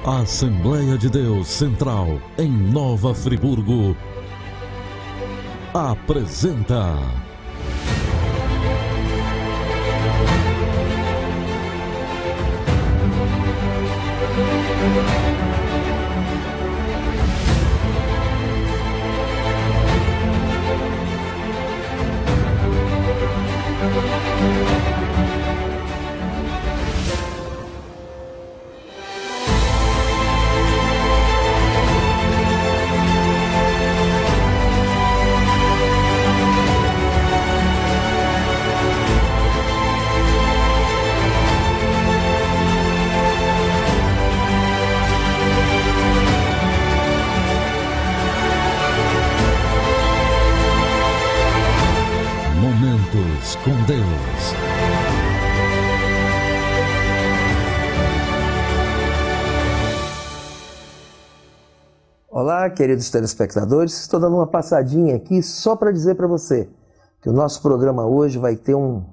A Assembleia de Deus Central, em Nova Friburgo, apresenta Momentos com Deus. Olá, queridos telespectadores. Estou dando uma passadinha aqui só para dizer para você que o nosso programa hoje vai ter um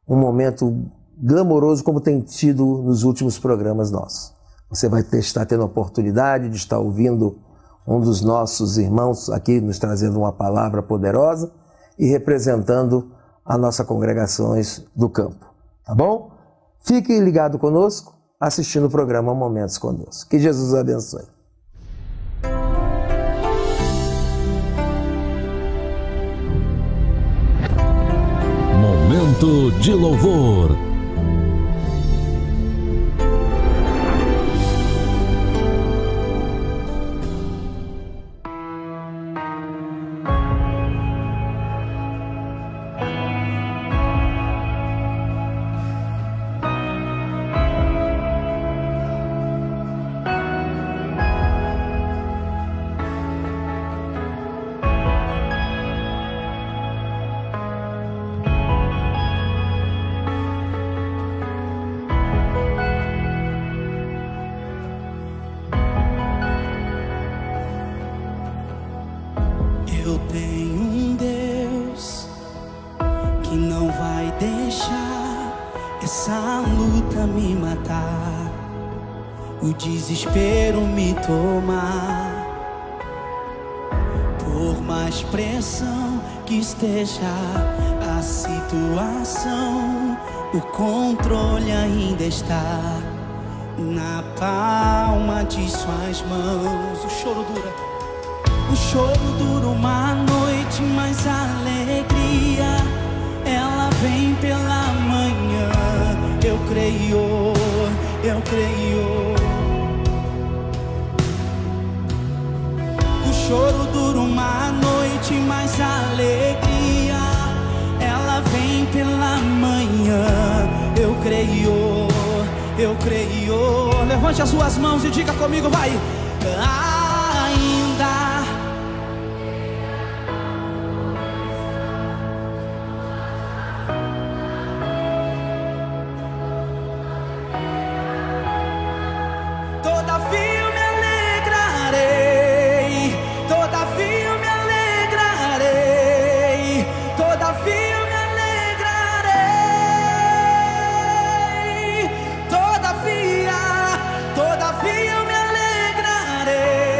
momento glamouroso como tem tido nos últimos programas nossos. Você vai estar tendo a oportunidade de estar ouvindo um dos nossos irmãos aqui nos trazendo uma palavra poderosa e representando as nossas congregações do campo, tá bom? Fique ligado conosco, assistindo o programa Momentos com Deus. Que Jesus os abençoe. Momento de louvor. Eu tenho um Deus que não vai deixar essa luta me matar, o desespero me tomar. Por mais pressão que esteja a situação, o controle ainda está na palma de suas mãos. O choro dura uma noite, mas a alegria ela vem pela manhã. Eu creio. O choro dura uma noite, mas a alegria ela vem pela manhã. Eu creio. Levante as suas mãos e diga comigo, vai. Ainda todavia eu me alegrarei.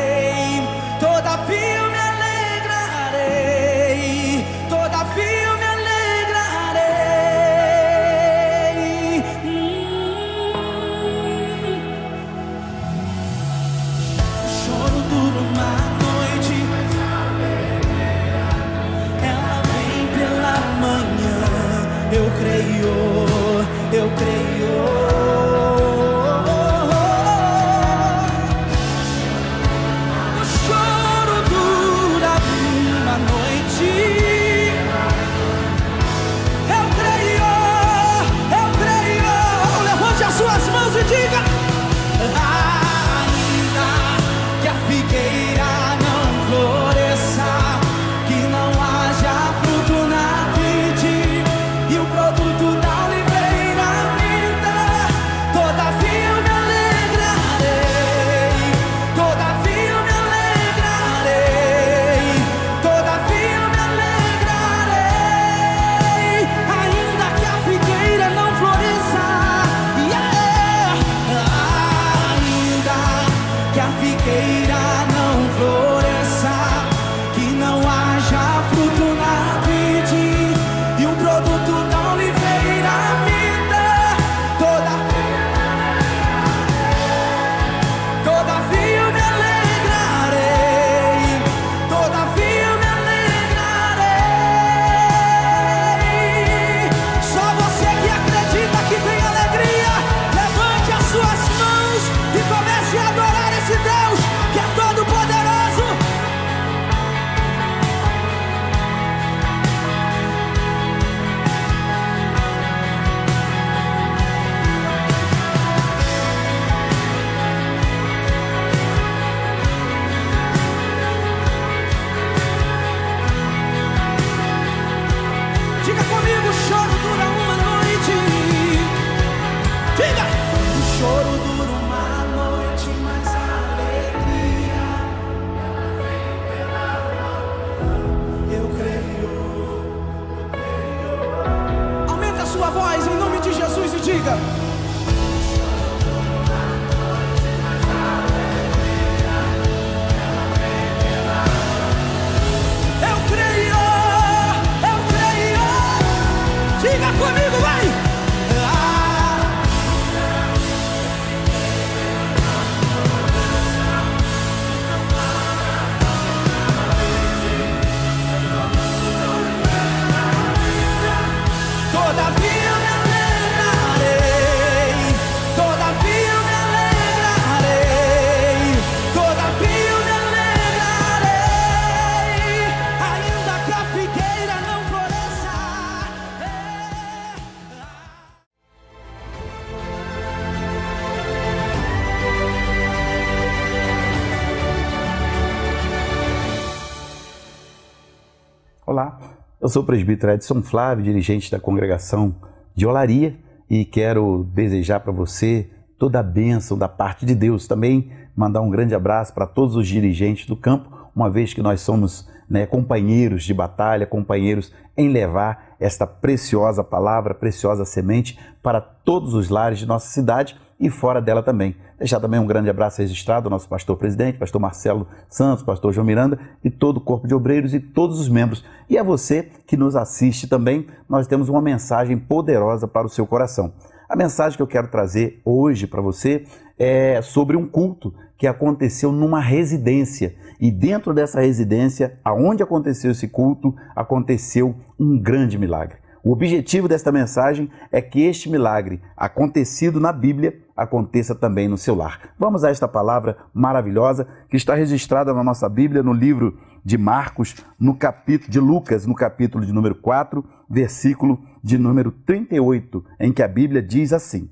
Olá, eu sou o presbítero Edson Flávio, dirigente da congregação de Olaria, e quero desejar para você toda a bênção da parte de Deus. Também mandar um grande abraço para todos os dirigentes do campo, uma vez que nós somos companheiros de batalha, companheiros em levar esta preciosa palavra, preciosa semente para todos os lares de nossa cidade e fora dela também. Deixar também um grande abraço registrado ao nosso pastor presidente, pastor Marcelo Santos, pastor João Miranda e todo o corpo de obreiros e todos os membros. E a você que nos assiste também, nós temos uma mensagem poderosa para o seu coração. A mensagem que eu quero trazer hoje para você é sobre um culto que aconteceu numa residência. E dentro dessa residência, aonde aconteceu esse culto, aconteceu um grande milagre. O objetivo desta mensagem é que este milagre, acontecido na Bíblia, aconteça também no seu lar. Vamos a esta palavra maravilhosa que está registrada na nossa Bíblia, no livro de Marcos, no capítulo de Lucas, no capítulo de número 4, versículo de número 38, em que a Bíblia diz assim: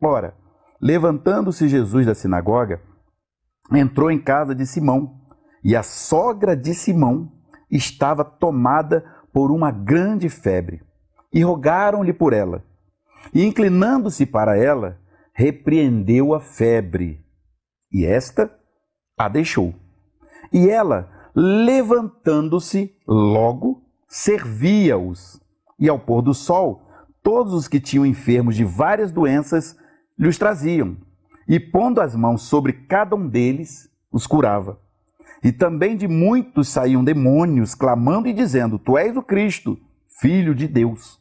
Ora, levantando-se Jesus da sinagoga, entrou em casa de Simão, e a sogra de Simão estava tomada por uma grande febre, e rogaram-lhe por ela. E inclinando-se para ela, repreendeu a febre, e esta a deixou. E ela, levantando-se logo, servia-os. E ao pôr do sol, todos os que tinham enfermos de várias doenças lhes traziam, e pondo as mãos sobre cada um deles, os curava. E também de muitos saíam demônios, clamando e dizendo: Tu és o Cristo, Filho de Deus.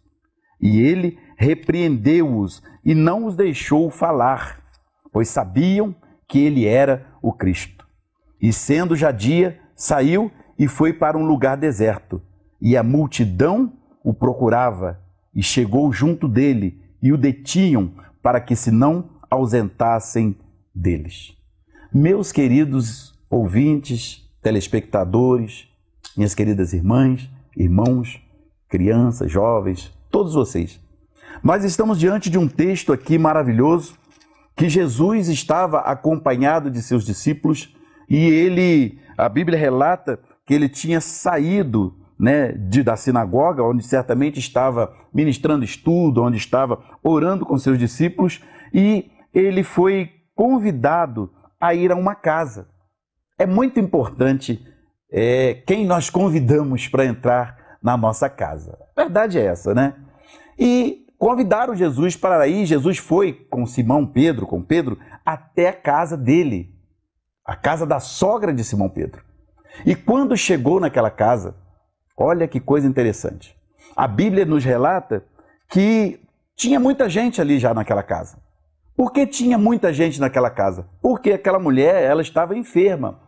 E ele repreendeu-os e não os deixou falar, pois sabiam que ele era o Cristo. E sendo já dia, saiu e foi para um lugar deserto. E a multidão o procurava, e chegou junto dele, e o detinham, para que se não ausentassem deles. Meus queridos ouvintes, telespectadores, minhas queridas irmãs, irmãos, crianças, jovens, todos vocês, nós estamos diante de um texto aqui maravilhoso, que Jesus estava acompanhado de seus discípulos, e a Bíblia relata que ele tinha saído da sinagoga, onde certamente estava ministrando estudo, onde estava orando com seus discípulos, e ele foi convidado a ir a uma casa. É muito importante quem nós convidamos para entrar na nossa casa. A verdade é essa, né? E convidaram Jesus para ir. Jesus foi com Simão Pedro, com Pedro, até a casa dele, a casa da sogra de Simão Pedro. E quando chegou naquela casa, olha que coisa interessante. A Bíblia nos relata que tinha muita gente ali já naquela casa. Por que tinha muita gente naquela casa? Porque aquela mulher, ela estava enferma.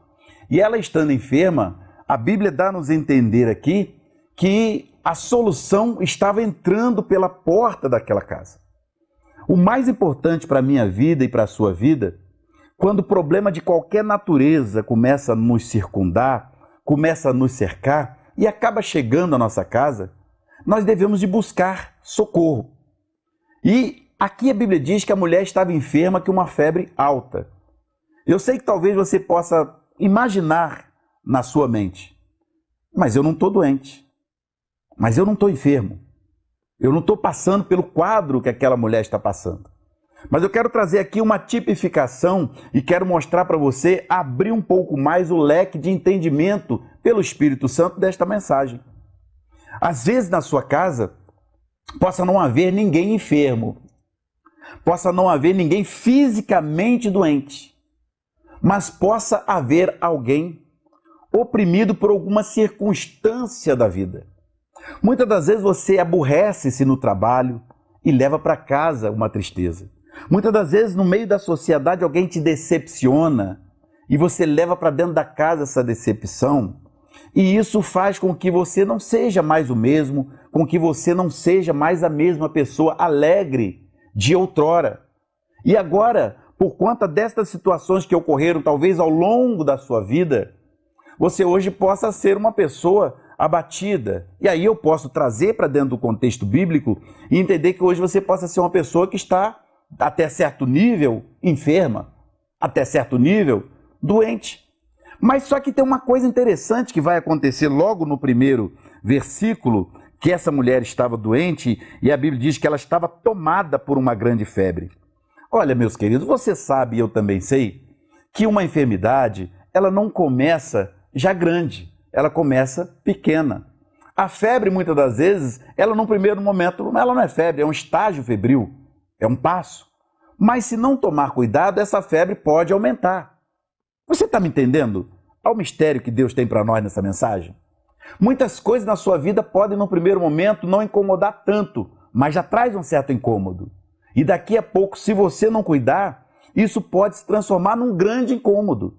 E ela estando enferma, a Bíblia dá-nos a entender aqui que a solução estava entrando pela porta daquela casa. O mais importante para a minha vida e para a sua vida, quando o problema de qualquer natureza começa a nos circundar, começa a nos cercar e acaba chegando à nossa casa, nós devemos de buscar socorro. E aqui a Bíblia diz que a mulher estava enferma com uma febre alta. Eu sei que talvez você possa imaginar na sua mente: mas eu não estou doente, mas eu não estou enfermo, eu não estou passando pelo quadro que aquela mulher está passando. Mas eu quero trazer aqui uma tipificação e quero mostrar para você, abrir um pouco mais o leque de entendimento pelo Espírito Santo desta mensagem. Às vezes na sua casa possa não haver ninguém enfermo, possa não haver ninguém fisicamente doente, mas possa haver alguém oprimido por alguma circunstância da vida. Muitas das vezes você aborrece-se no trabalho e leva para casa uma tristeza. Muitas das vezes no meio da sociedade alguém te decepciona e você leva para dentro da casa essa decepção, e isso faz com que você não seja mais o mesmo, com que você não seja mais a mesma pessoa alegre de outrora. E agora, por conta destas situações que ocorreram talvez ao longo da sua vida, você hoje possa ser uma pessoa abatida. E aí eu posso trazer para dentro do contexto bíblico e entender que hoje você possa ser uma pessoa que está até certo nível enferma, até certo nível doente. Mas só que tem uma coisa interessante que vai acontecer logo no primeiro versículo que essa mulher estava doente e a Bíblia diz que ela estava tomada por uma grande febre. Olha, meus queridos, você sabe, eu também sei, que uma enfermidade, ela não começa já grande, ela começa pequena. A febre, muitas das vezes, ela no primeiro momento, ela não é febre, é um estágio febril, é um passo. Mas se não tomar cuidado, essa febre pode aumentar. Você está me entendendo? Olha o mistério que Deus tem para nós nessa mensagem. Muitas coisas na sua vida podem, no primeiro momento, não incomodar tanto, mas já traz um certo incômodo. E daqui a pouco, se você não cuidar, isso pode se transformar num grande incômodo.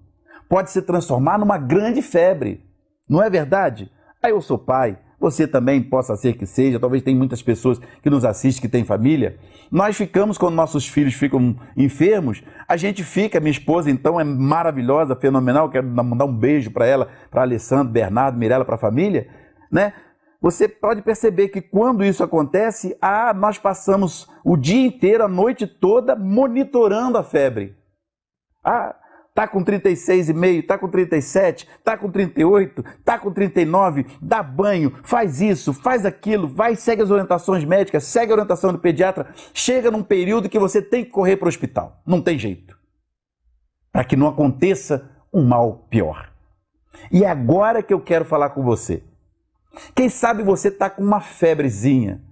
Pode se transformar numa grande febre. Não é verdade? Aí eu sou pai, você também possa ser que seja, talvez tem muitas pessoas que nos assistem que têm família. Nós ficamos, quando nossos filhos ficam enfermos, a gente fica, minha esposa então é maravilhosa, fenomenal, quero mandar um beijo para ela, para Alessandro, Bernardo, Mirella, para a família, né? Você pode perceber que quando isso acontece, nós passamos o dia inteiro, a noite toda, monitorando a febre. Tá com 36,5, tá com 37, tá com 38, tá com 39, dá banho, faz isso, faz aquilo, vai, segue as orientações médicas, segue a orientação do pediatra, chega num período que você tem que correr para o hospital. Não tem jeito. Para que não aconteça um mal pior. E é agora que eu quero falar com você. Quem sabe você está com uma febrezinha.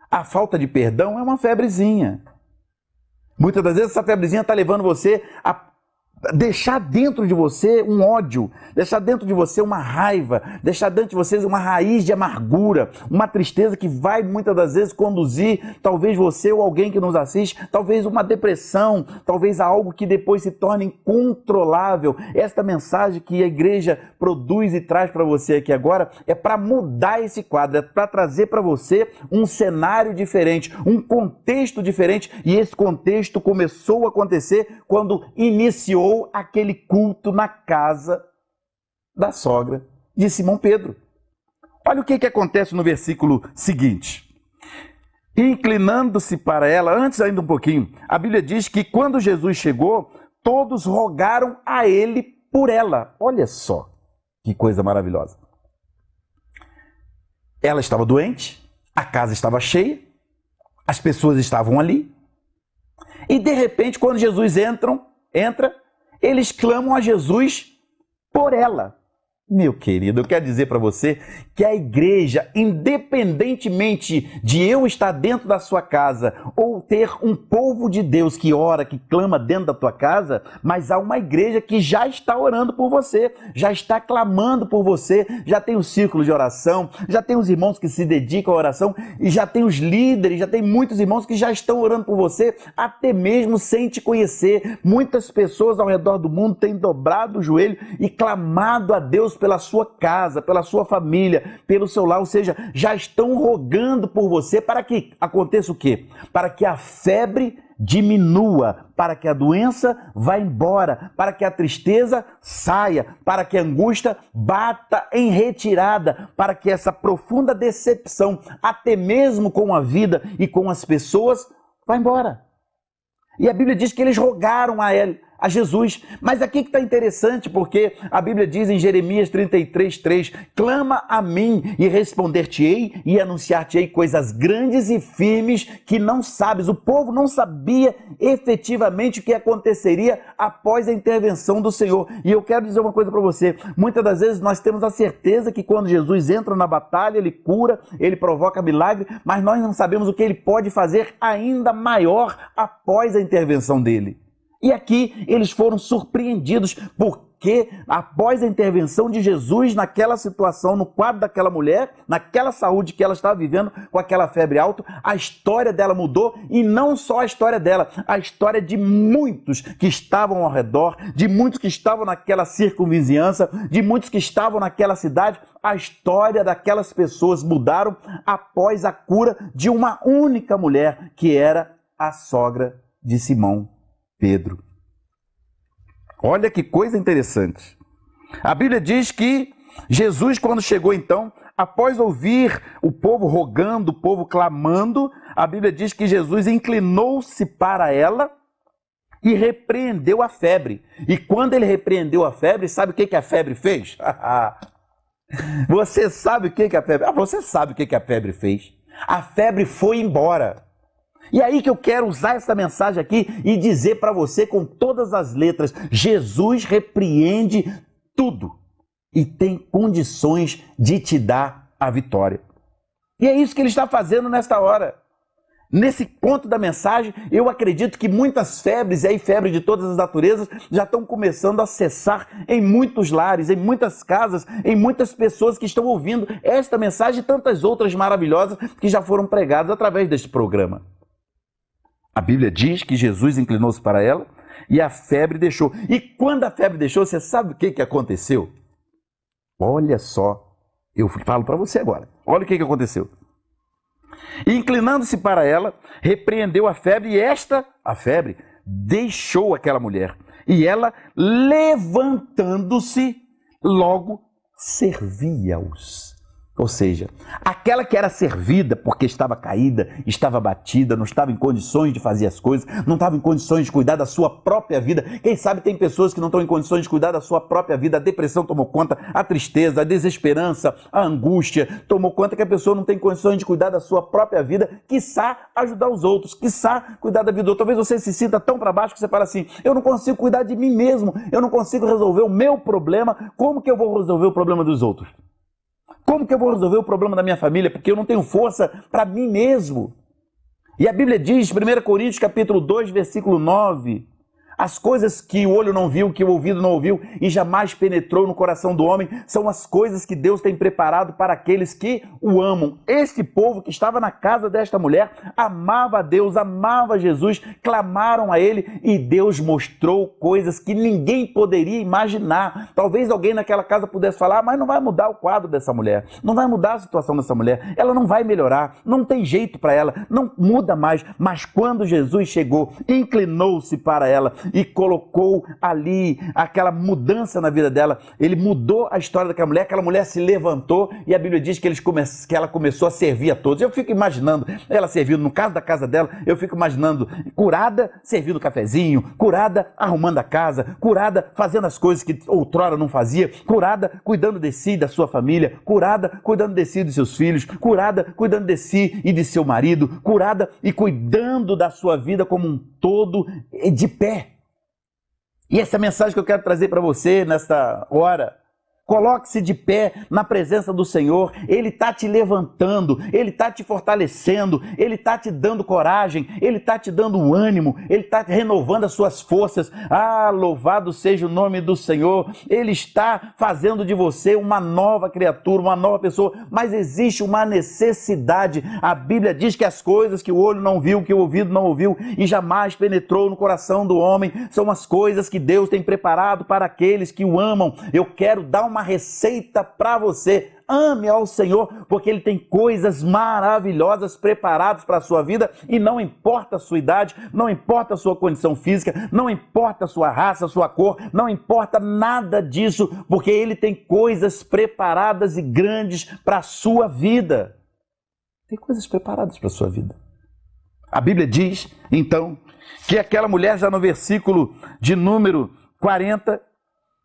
A falta de perdão é uma febrezinha. Muitas das vezes essa febrezinha está levando você a deixar dentro de você um ódio, deixar dentro de você uma raiva, deixar dentro de você uma raiz de amargura, uma tristeza que vai muitas das vezes conduzir, talvez você ou alguém que nos assiste, talvez uma depressão, talvez a algo que depois se torne incontrolável. Esta mensagem que a igreja produz e traz para você aqui agora é para mudar esse quadro, é para trazer para você um cenário diferente, um contexto diferente, e esse contexto começou a acontecer quando iniciou aquele culto na casa da sogra de Simão Pedro. Olha o que acontece no versículo seguinte. Inclinando-se para ela, antes ainda um pouquinho, a Bíblia diz que quando Jesus chegou, todos rogaram a ele por ela. Olha só que coisa maravilhosa. Ela estava doente, a casa estava cheia, as pessoas estavam ali, e de repente, quando Jesus entra, eles clamam a Jesus por ela. Meu querido, eu quero dizer para você que a igreja, independentemente de eu estar dentro da sua casa ou ter um povo de Deus que ora, que clama dentro da tua casa, mas há uma igreja que já está orando por você, já está clamando por você, já tem o círculo de oração, já tem os irmãos que se dedicam à oração e já tem os líderes, já tem muitos irmãos que já estão orando por você, até mesmo sem te conhecer. Muitas pessoas ao redor do mundo têm dobrado o joelho e clamado a Deus pela sua casa, pela sua família, pelo seu lar, ou seja, já estão rogando por você para que aconteça o quê? Para que a febre diminua, para que a doença vá embora, para que a tristeza saia, para que a angústia bata em retirada, para que essa profunda decepção, até mesmo com a vida e com as pessoas, vá embora. E a Bíblia diz que eles rogaram a Jesus. Mas aqui que está interessante, porque a Bíblia diz em Jeremias 33:3, clama a mim e responder-te-ei e anunciar-te-ei coisas grandes e firmes que não sabes. O povo não sabia efetivamente o que aconteceria após a intervenção do Senhor. E eu quero dizer uma coisa para você, muitas das vezes nós temos a certeza que quando Jesus entra na batalha, ele cura, ele provoca milagre, mas nós não sabemos o que ele pode fazer ainda maior após a intervenção dele. E aqui eles foram surpreendidos porque após a intervenção de Jesus naquela situação, no quadro daquela mulher, naquela saúde que ela estava vivendo com aquela febre alta, a história dela mudou e não só a história dela, a história de muitos que estavam ao redor, de muitos que estavam naquela circunvizinhança, de muitos que estavam naquela cidade. A história daquelas pessoas mudaram após a cura de uma única mulher que era a sogra de Simão Pedro. Olha que coisa interessante. A Bíblia diz que Jesus, quando chegou então, após ouvir o povo rogando, o povo clamando, a Bíblia diz que Jesus inclinou-se para ela e repreendeu a febre. E quando ele repreendeu a febre, sabe o que a febre fez? Você sabe o que a febre... você sabe o que a febre fez. A febre foi embora. E aí que eu quero usar essa mensagem aqui e dizer para você com todas as letras, Jesus repreende tudo e tem condições de te dar a vitória. E é isso que ele está fazendo nesta hora. Nesse ponto da mensagem, eu acredito que muitas febres, e aí febres de todas as naturezas, já estão começando a cessar em muitos lares, em muitas casas, em muitas pessoas que estão ouvindo esta mensagem e tantas outras maravilhosas que já foram pregadas através deste programa. A Bíblia diz que Jesus inclinou-se para ela e a febre deixou. E quando a febre deixou, você sabe o que aconteceu? Olha só, eu falo para você agora. Olha o que aconteceu. E inclinando-se para ela, repreendeu a febre e a febre, deixou aquela mulher. E ela, levantando-se, logo servia-os. Ou seja, aquela que era servida porque estava caída, estava batida, não estava em condições de fazer as coisas, não estava em condições de cuidar da sua própria vida. Quem sabe tem pessoas que não estão em condições de cuidar da sua própria vida. A depressão tomou conta, a tristeza, a desesperança, a angústia tomou conta que a pessoa não tem condições de cuidar da sua própria vida, quiçá ajudar os outros, quiçá cuidar da vida do outro. Talvez você se sinta tão para baixo que você fala assim, eu não consigo cuidar de mim mesmo, eu não consigo resolver o meu problema, como que eu vou resolver o problema dos outros? Como que eu vou resolver o problema da minha família? Porque eu não tenho força para mim mesmo. E a Bíblia diz, 1 Coríntios capítulo 2, versículo 9, as coisas que o olho não viu, que o ouvido não ouviu e jamais penetrou no coração do homem, são as coisas que Deus tem preparado para aqueles que o amam. Este povo que estava na casa desta mulher amava a Deus, amava Jesus, clamaram a Ele e Deus mostrou coisas que ninguém poderia imaginar. Talvez alguém naquela casa pudesse falar, mas não vai mudar o quadro dessa mulher, não vai mudar a situação dessa mulher, ela não vai melhorar, não tem jeito para ela, não muda mais. Mas quando Jesus chegou, inclinou-se para ela e colocou ali aquela mudança na vida dela, ele mudou a história daquela mulher se levantou e a Bíblia diz que ela começou a servir a todos. Eu fico imaginando ela servindo, no caso da casa dela, eu fico imaginando curada, servindo cafezinho, curada, arrumando a casa, curada, fazendo as coisas que outrora não fazia, curada, cuidando de si e da sua família, curada, cuidando de si e dos seus filhos, curada, cuidando de si e de seu marido, curada e cuidando da sua vida como um todo de pé. E essa mensagem que eu quero trazer para você nesta hora, coloque-se de pé na presença do Senhor, Ele está te levantando, Ele está te fortalecendo, Ele está te dando coragem, Ele está te dando ânimo, Ele está renovando as suas forças. Ah, louvado seja o nome do Senhor, Ele está fazendo de você uma nova criatura, uma nova pessoa, mas existe uma necessidade. A Bíblia diz que as coisas que o olho não viu, que o ouvido não ouviu e jamais penetrou no coração do homem, são as coisas que Deus tem preparado para aqueles que o amam. Eu quero dar uma receita para você. Ame ao Senhor, porque Ele tem coisas maravilhosas preparadas para a sua vida e não importa a sua idade, não importa a sua condição física, não importa a sua raça, a sua cor, não importa nada disso, porque Ele tem coisas preparadas e grandes para a sua vida. Tem coisas preparadas para a sua vida. A Bíblia diz, então, que aquela mulher, já no versículo de número 40,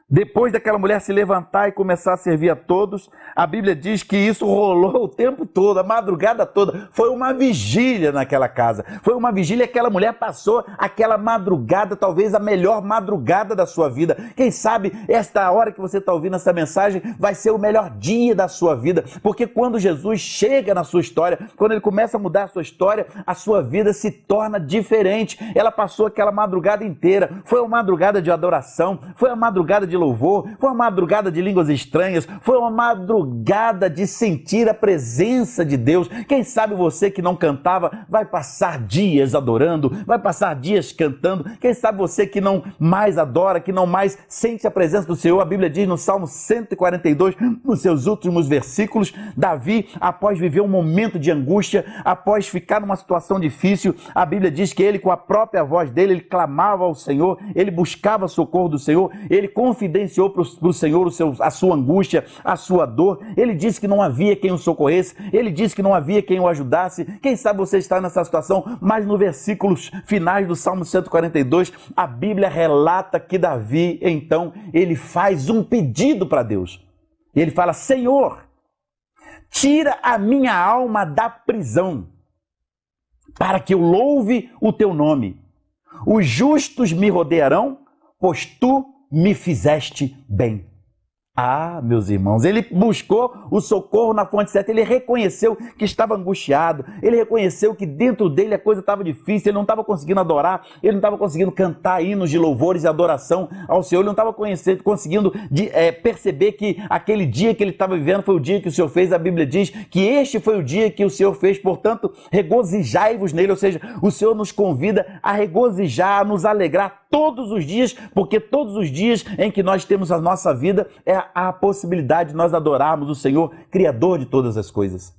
depois daquela mulher se levantar e começar a servir a todos, a Bíblia diz que isso rolou o tempo todo, a madrugada toda. Foi uma vigília naquela casa. Foi uma vigília que aquela mulher passou aquela madrugada, talvez a melhor madrugada da sua vida. Quem sabe esta hora que você está ouvindo essa mensagem vai ser o melhor dia da sua vida. Porque quando Jesus chega na sua história, quando Ele começa a mudar a sua vida se torna diferente. Ela passou aquela madrugada inteira. Foi uma madrugada de adoração, foi uma madrugada de louvor, foi uma madrugada de línguas estranhas, foi uma madrugada de sentir a presença de Deus. Quem sabe você que não cantava vai passar dias adorando, vai passar dias cantando. Quem sabe você que não mais adora, que não mais sente a presença do Senhor. A Bíblia diz no Salmo 142, nos seus últimos versículos, Davi, após viver um momento de angústia, após ficar numa situação difícil, a Bíblia diz que ele, com a própria voz dele, ele clamava ao Senhor, ele buscava socorro do Senhor, ele confidenciou para o Senhor a sua angústia, a sua dor. Ele disse que não havia quem o socorresse, ele disse que não havia quem o ajudasse. Quem sabe você está nessa situação, mas no versículos finais do Salmo 142, a Bíblia relata que Davi, então, ele faz um pedido para Deus. E ele fala: Senhor, tira a minha alma da prisão, para que eu louve o teu nome. Os justos me rodearão, pois tu me fizeste bem. Ah, meus irmãos, ele buscou o socorro na fonte certa, ele reconheceu que estava angustiado, ele reconheceu que dentro dele a coisa estava difícil, ele não estava conseguindo adorar, ele não estava conseguindo cantar hinos de louvores e adoração ao Senhor, ele não estava conseguindo perceber que aquele dia que ele estava vivendo foi o dia que o Senhor fez. A Bíblia diz que este foi o dia que o Senhor fez, portanto, regozijai-vos nele, ou seja, o Senhor nos convida a regozijar, a nos alegrar todos os dias, porque todos os dias em que nós temos a nossa vida é a possibilidade de nós adorarmos o Senhor, Criador de todas as coisas.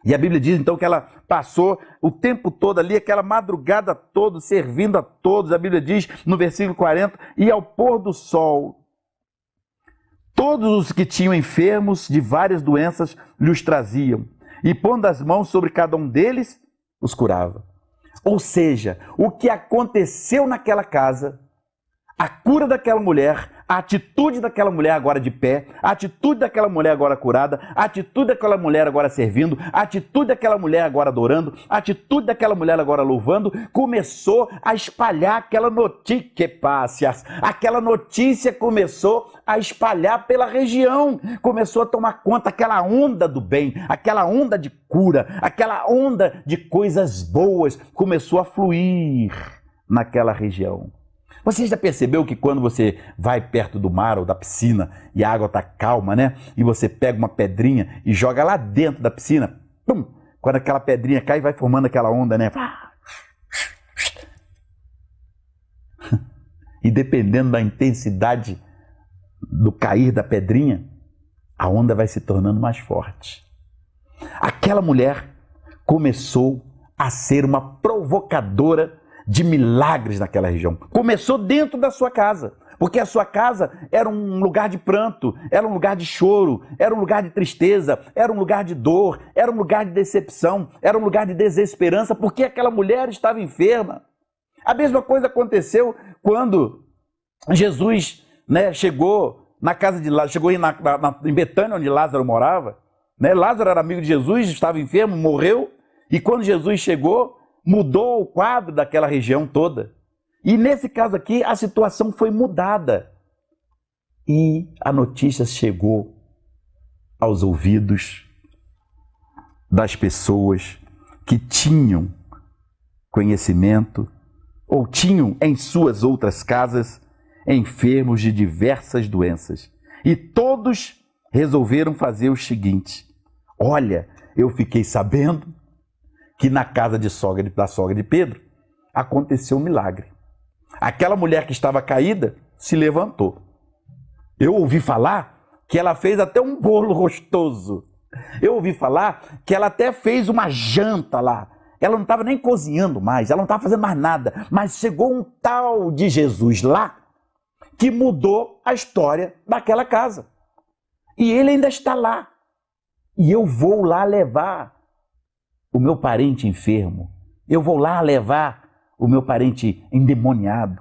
E a Bíblia diz então que ela passou o tempo todo ali, aquela madrugada toda, servindo a todos. A Bíblia diz no versículo 40, e ao pôr do sol, todos os que tinham enfermos de várias doenças lhes traziam, e pondo as mãos sobre cada um deles, os curava. Ou seja, o que aconteceu naquela casa, a cura daquela mulher, a atitude daquela mulher agora de pé, a atitude daquela mulher agora curada, a atitude daquela mulher agora servindo, a atitude daquela mulher agora adorando, a atitude daquela mulher agora louvando, começou a espalhar aquela notícia, aquela notícia começou a espalhar pela região, começou a tomar conta, aquela onda do bem, aquela onda de cura, aquela onda de coisas boas começou a fluir naquela região. Você já percebeu que quando você vai perto do mar ou da piscina e a água está calma, né? E você pega uma pedrinha e joga lá dentro da piscina, pum! Quando aquela pedrinha cai, vai formando aquela onda, né? E dependendo da intensidade do cair da pedrinha, a onda vai se tornando mais forte. Aquela mulher começou a ser uma provocadora de milagres naquela região. Começou dentro da sua casa, porque a sua casa era um lugar de pranto, era um lugar de choro, era um lugar de tristeza, era um lugar de dor, era um lugar de decepção, era um lugar de desesperança, porque aquela mulher estava enferma. A mesma coisa aconteceu quando Jesus, né, chegou na casa de Lázaro, chegou em Betânia, onde Lázaro morava, né? Lázaro era amigo de Jesus, estava enfermo, morreu, e quando Jesus chegou, mudou o quadro daquela região toda. E nesse caso aqui, a situação foi mudada. E a notícia chegou aos ouvidos das pessoas que tinham conhecimento ou tinham em suas outras casas enfermos de diversas doenças. E todos resolveram fazer o seguinte: olha, eu fiquei sabendo que na casa da sogra de Pedro aconteceu um milagre. Aquela mulher que estava caída se levantou. Eu ouvi falar que ela fez até um bolo gostoso. Eu ouvi falar que ela até fez uma janta lá. Ela não estava nem cozinhando mais, ela não estava fazendo mais nada. Mas chegou um tal de Jesus lá que mudou a história daquela casa. E ele ainda está lá. E eu vou lá levar o meu parente enfermo, eu vou lá levar o meu parente endemoniado,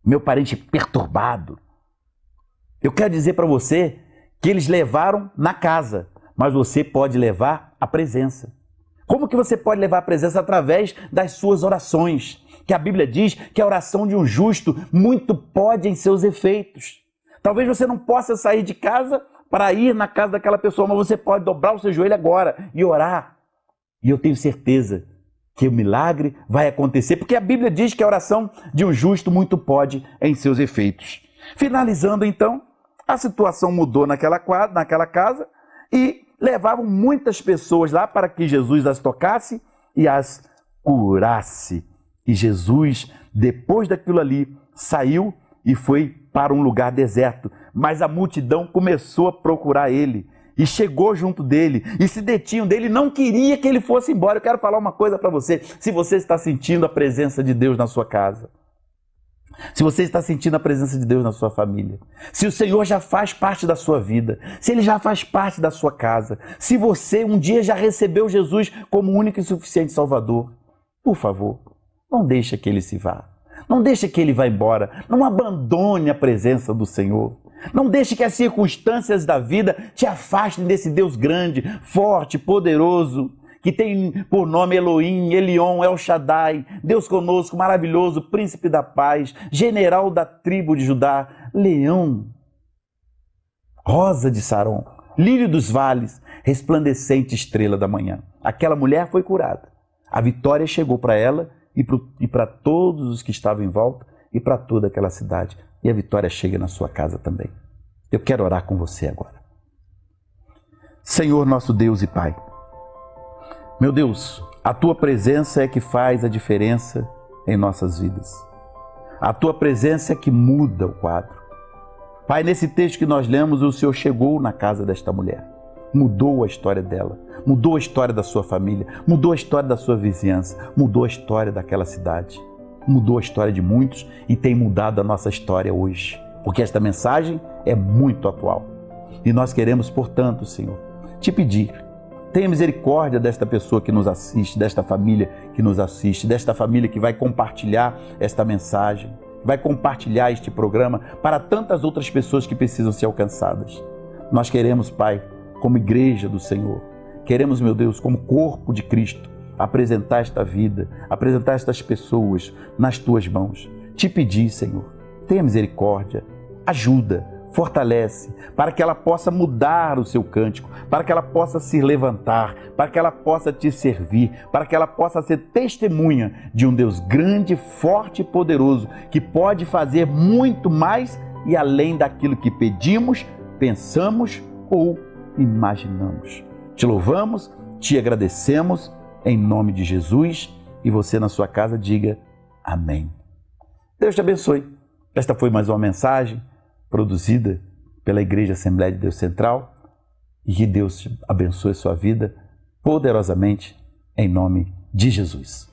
meu parente perturbado. Eu quero dizer para você que eles levaram na casa, mas você pode levar a presença. Como que você pode levar a presença? Através das suas orações, que a Bíblia diz que a oração de um justo muito pode em seus efeitos. Talvez você não possa sair de casa para ir na casa daquela pessoa, mas você pode dobrar o seu joelho agora e orar. E eu tenho certeza que o milagre vai acontecer, porque a Bíblia diz que a oração de um justo muito pode em seus efeitos. Finalizando então, a situação mudou naquela casa e levavam muitas pessoas lá para que Jesus as tocasse e as curasse. E Jesus, depois daquilo ali, saiu e foi para um lugar deserto, mas a multidão começou a procurar ele. E chegou junto dele, e se detinham dele, não queria que ele fosse embora. Eu quero falar uma coisa para você: se você está sentindo a presença de Deus na sua casa, se você está sentindo a presença de Deus na sua família, se o Senhor já faz parte da sua vida, se Ele já faz parte da sua casa, se você um dia já recebeu Jesus como único e suficiente Salvador, por favor, não deixe que Ele se vá, não deixe que Ele vá embora, não abandone a presença do Senhor. Não deixe que as circunstâncias da vida te afastem desse Deus grande, forte, poderoso, que tem por nome Elohim, Elion, El Shaddai, Deus conosco, maravilhoso, príncipe da paz, general da tribo de Judá, leão, rosa de Saron, lírio dos vales, resplandecente estrela da manhã. Aquela mulher foi curada. A vitória chegou para ela e para todos os que estavam em volta e para toda aquela cidade. E a vitória chega na sua casa também. Eu quero orar com você agora. Senhor, nosso Deus e Pai, meu Deus, a Tua presença é que faz a diferença em nossas vidas. A Tua presença é que muda o quadro. Pai, nesse texto que nós lemos, o Senhor chegou na casa desta mulher. Mudou a história dela, mudou a história da sua família, mudou a história da sua vizinhança, mudou a história daquela cidade, mudou a história de muitos e tem mudado a nossa história hoje, porque esta mensagem é muito atual. E nós queremos, portanto, Senhor, te pedir, tenha misericórdia desta pessoa que nos assiste, desta família que nos assiste, desta família que vai compartilhar esta mensagem, vai compartilhar este programa para tantas outras pessoas que precisam ser alcançadas. Nós queremos, Pai, como igreja do Senhor, queremos, meu Deus, como corpo de Cristo, apresentar esta vida, apresentar estas pessoas nas Tuas mãos. Te pedir, Senhor, tenha misericórdia, ajuda, fortalece, para que ela possa mudar o seu cântico, para que ela possa se levantar, para que ela possa te servir, para que ela possa ser testemunha de um Deus grande, forte e poderoso, que pode fazer muito mais e além daquilo que pedimos, pensamos ou imaginamos. Te louvamos, te agradecemos, em nome de Jesus, e você na sua casa diga amém. Deus te abençoe. Esta foi mais uma mensagem produzida pela Igreja Assembleia de Deus Central, e que Deus te abençoe a sua vida poderosamente, em nome de Jesus.